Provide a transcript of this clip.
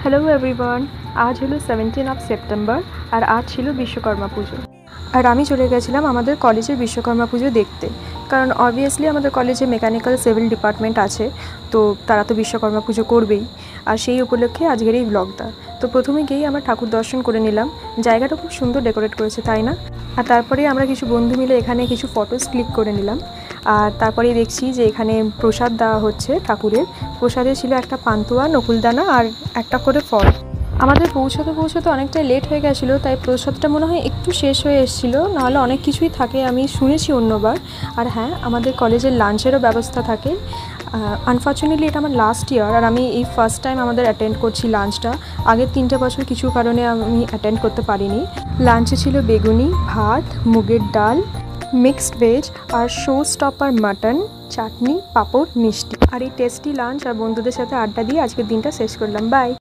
Hello everyone, আজ হলো 17 September আর আজ ছিল বিশ্বকর্মা পুজো। আর আমি চলে গেছিলাম আমাদের কলেজের বিশ্বকর্মা পুজো দেখতে, কারণ অবভিয়াসলি আমাদের কলেজে মেকানিক্যাল সিভিল ডিপার্টমেন্ট আছে, তো তারা তো বিশ্বকর্মা পুজো করবেই। আর সেই উপলক্ষে আজকের এই ব্লগটা। তো প্রথমে গিয়েই আমরা ঠাকুর দর্শন করে নিলাম। জায়গাটা খুব সুন্দর ডেকোরেট করেছে, তাই না? আর তারপরে আমরা কিছু বন্ধু মিলে এখানে কিছু ফটোস ক্লিক করে নিলাম। আর তারপরেই দেখছি যে এখানে প্রসাদ দেওয়া হচ্ছে ঠাকুরের। প্রসাদে ছিল একটা পান্তুয়া, নকুলদানা আর একটা করে ফল। আমাদের পৌঁছতে অনেকটাই লেট হয়ে গেছিলো, তাই প্রসাদটা মনে হয় একটু শেষ হয়ে এসেছিলো, নাহলে অনেক কিছুই থাকে, আমি শুনেছি অন্যবার। আর হ্যাঁ, আমাদের কলেজের লাঞ্চেরও ব্যবস্থা থাকে। আনফর্চুনেটলি এটা আমার লাস্ট ইয়ার, আর আমি এই ফার্স্ট টাইম আমাদের অ্যাটেন্ড করছি লাঞ্চটা। আগের 3টে বছর কিছু কারণে আমি অ্যাটেন্ড করতে পারিনি। লাঞ্চে ছিল বেগুনি, ভাত, মুগের ডাল, মিক্সড ভেজ আর শো স্টপার মাটন, চাটনি, পাঁপড়, মিষ্টি। আর এই টেস্টি লাঞ্চ আর বন্ধুদের সাথে আড্ডা দিয়ে আজকের দিনটা শেষ করলাম। বাই।